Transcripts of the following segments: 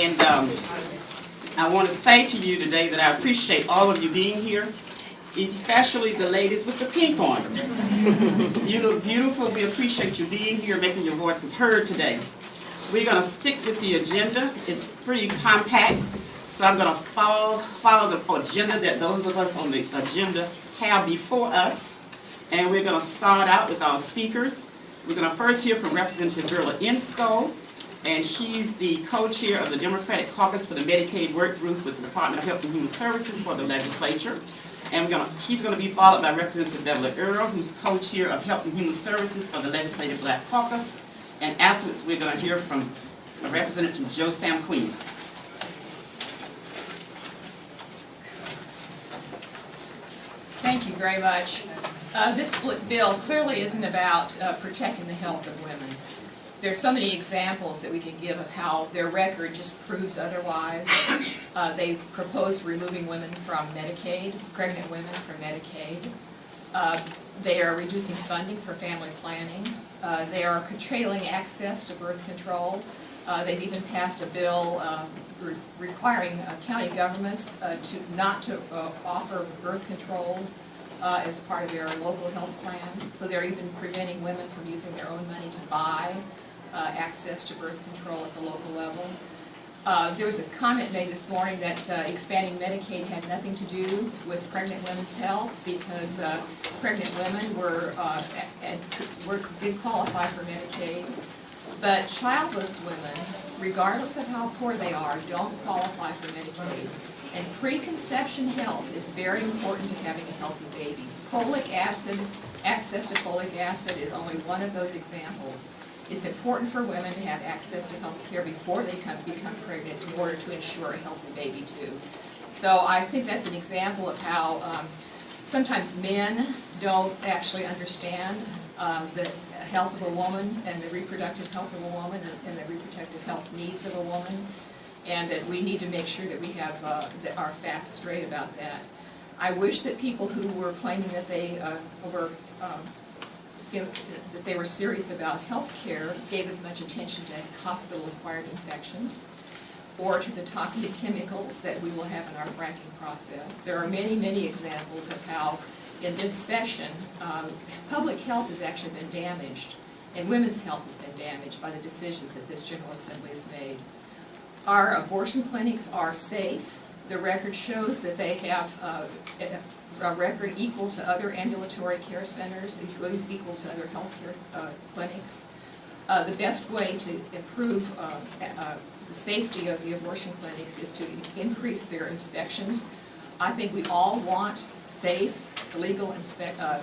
And I want to say to you today that I appreciate all of you being here, especially the ladies with the pink on. You look beautiful. We appreciate you being here, making your voices heard today. We're going to stick with the agenda. It's pretty compact, so I'm going to follow the agenda that those of us on the agenda have before us. And we're going to start out with our speakers. We're going to first hear from Representative Gerla Insko, and she's the co-chair of the Democratic Caucus for the Medicaid Work Group with the Department of Health and Human Services for the legislature. And she's going to be followed by Representative Beverly Earl, who's co-chair of Health and Human Services for the Legislative Black Caucus. And afterwards, we're going to hear from Representative Joe Sam Queen. Thank you very much. This bill clearly isn't about protecting the health of women. There's so many examples that we can give of how their record just proves otherwise. They propose removing women from Medicaid, pregnant women from Medicaid. They are reducing funding for family planning. They are curtailing access to birth control. They've even passed a bill requiring county governments not to offer birth control as part of their local health plan. So they're even preventing women from using their own money to buy access to birth control at the local level. There was a comment made this morning that expanding Medicaid had nothing to do with pregnant women's health because pregnant women did qualify for Medicaid. But childless women, regardless of how poor they are, don't qualify for Medicaid. And preconception health is very important to having a healthy baby. Folic acid, access to folic acid is only one of those examples. It's important for women to have access to health care before they become pregnant in order to ensure a healthy baby too. So I think that's an example of how sometimes men don't actually understand the health of a woman and the reproductive health of a woman and the reproductive health needs of a woman, and that we need to make sure that we have our facts straight about that. I wish that people who were claiming that they were serious about health care gave as much attention to hospital-acquired infections or to the toxic chemicals that we will have in our fracking process. There are many, many examples of how in this session public health has actually been damaged and women's health has been damaged by the decisions that this General Assembly has made. Our abortion clinics are safe. The record shows that they have a record equal to other ambulatory care centers, equal to other health care clinics. The best way to improve the safety of the abortion clinics is to increase their inspections. I think we all want safe, legal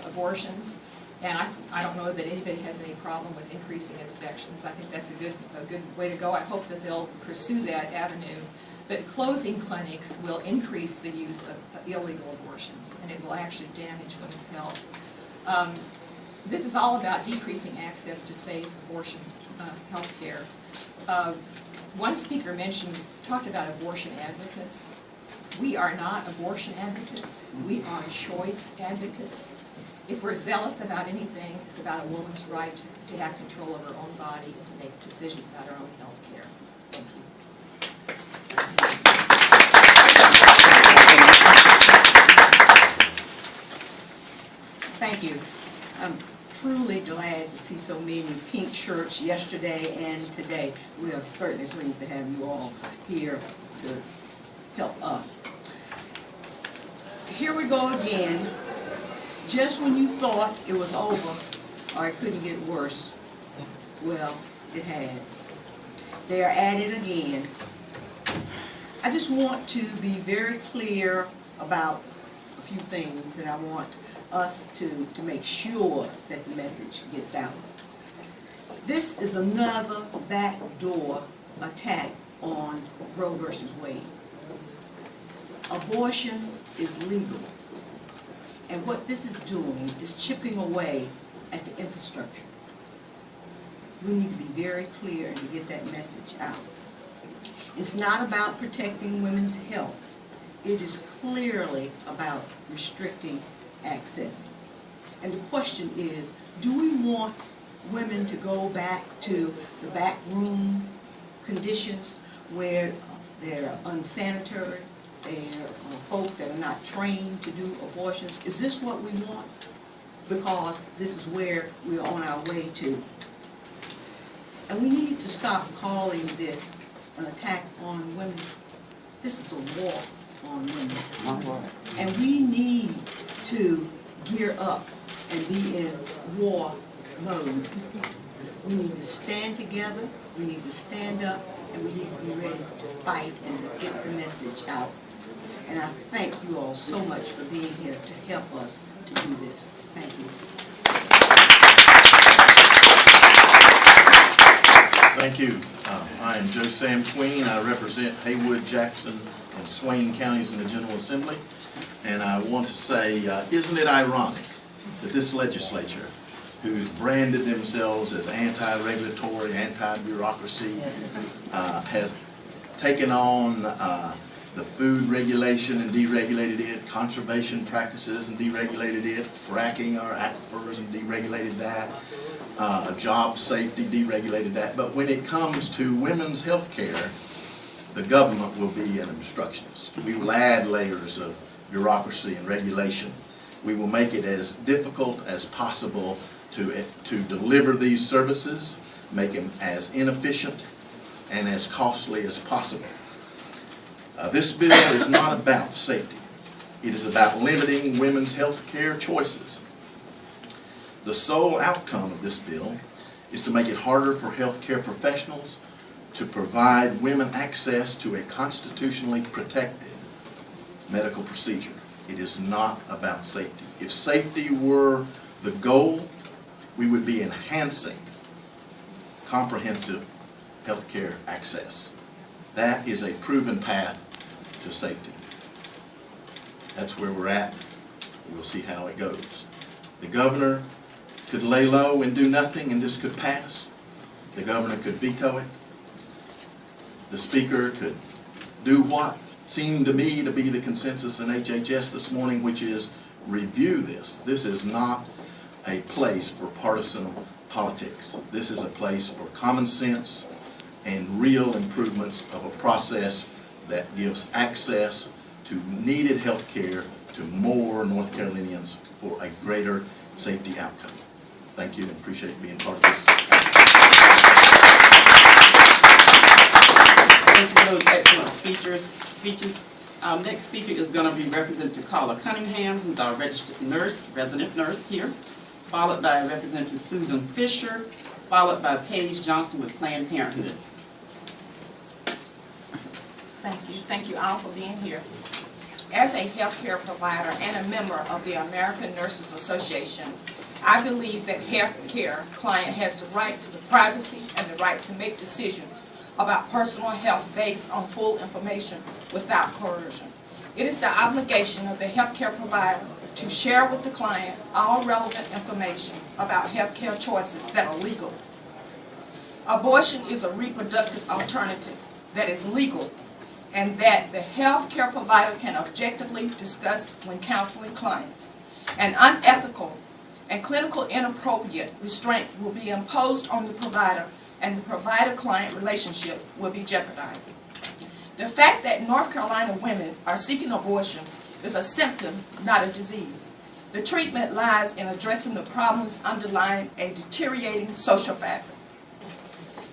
abortions, and I don't know that anybody has any problem with increasing inspections. I think that's a good way to go. I hope that they'll pursue that avenue. But closing clinics will increase the use of illegal abortions, and it will actually damage women's health. This is all about decreasing access to safe abortion health care. One speaker talked about abortion advocates. We are not abortion advocates. We are choice advocates. If we're zealous about anything, it's about a woman's right to have control of her own body and to make decisions about her own health care. Thank you. Thank you. I'm truly glad to see so many pink shirts yesterday and today. We are certainly pleased to have you all here to help us. Here we go again. Just when you thought it was over or it couldn't get worse, well, it has. They are at it again. I just want to be very clear about a few things, and I want us to make sure that the message gets out. This is another backdoor attack on Roe versus Wade. Abortion is legal, and what this is doing is chipping away at the infrastructure. We need to be very clear and to get that message out. It's not about protecting women's health. It is clearly about restricting access. And the question is, do we want women to go back to the backroom conditions, where they're unsanitary, they're folk that are not trained to do abortions. Is this what we want? Because this is where we're on our way to. And we need to stop calling this an attack on women. This is a war on women. And we need to gear up and be in war mode. We need to stand together, we need to stand up, and we need to be ready to fight and to get the message out. And I thank you all so much for being here to help us to do this. Thank you. Thank you. I am Joe Sam Queen. I represent Haywood, Jackson, and Swain counties in the General Assembly. And I want to say, isn't it ironic that this legislature, who's branded themselves as anti-regulatory, anti-bureaucracy, has taken on the food regulation and deregulated it, conservation practices and deregulated it, fracking our aquifers and deregulated that, job safety, deregulated that. But when it comes to women's health care, the government will be an obstructionist. We will add layers of bureaucracy and regulation. We will make it as difficult as possible to deliver these services, make them as inefficient and as costly as possible. This bill is not about safety. It is about limiting women's health care choices. The sole outcome of this bill is to make it harder for health care professionals to provide women access to a constitutionally protected medical procedure. It is not about safety. If safety were the goal, we would be enhancing comprehensive health care access. That is a proven path to safety. That's where we're at. We'll see how it goes. The governor could lay low and do nothing and this could pass. The governor could veto it. The speaker could do what seemed to me to be the consensus in HHS this morning, which is review this. This is not a place for partisan politics. This is a place for common sense and real improvements of a process that gives access to needed health care to more North Carolinians for a greater safety outcome. Thank you and appreciate being part of this. Thank you for those excellent speeches. Our next speaker is going to be Representative Carla Cunningham, who's our registered nurse, resident nurse here, followed by Representative Susan Fisher, followed by Paige Johnson with Planned Parenthood. Thank you. Thank you all for being here. As a healthcare provider and a member of the American Nurses Association, I believe that healthcare client has the right to the privacy and the right to make decisions about personal health based on full information without coercion. It is the obligation of the healthcare provider to share with the client all relevant information about healthcare choices that are legal. Abortion is a reproductive alternative that is legal and that the healthcare provider can objectively discuss when counseling clients. An unethical and clinical inappropriate restraint will be imposed on the provider and the provider-client relationship will be jeopardized. The fact that North Carolina women are seeking abortion is a symptom, not a disease. The treatment lies in addressing the problems underlying a deteriorating social fabric.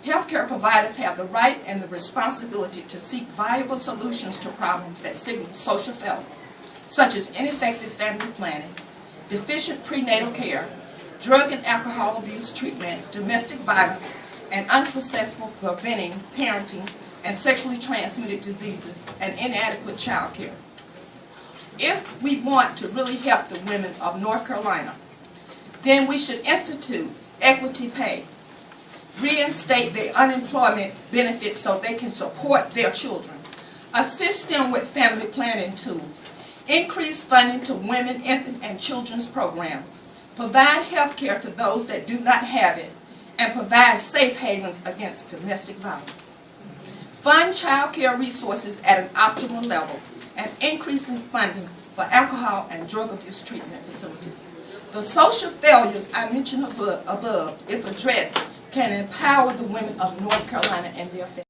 Healthcare providers have the right and the responsibility to seek viable solutions to problems that signal social failure, such as ineffective family planning, deficient prenatal care, drug and alcohol abuse treatment, domestic violence, and unsuccessful preventing parenting and sexually transmitted diseases, and inadequate child care. If we want to really help the women of North Carolina, then we should institute equity pay, reinstate their unemployment benefits so they can support their children, assist them with family planning tools, increase funding to women, infant, and children's programs, provide health care to those that do not have it, and provide safe havens against domestic violence. Fund child care resources at an optimal level and increasing funding for alcohol and drug abuse treatment facilities. The social failures I mentioned above, if addressed, can empower the women of North Carolina and their families.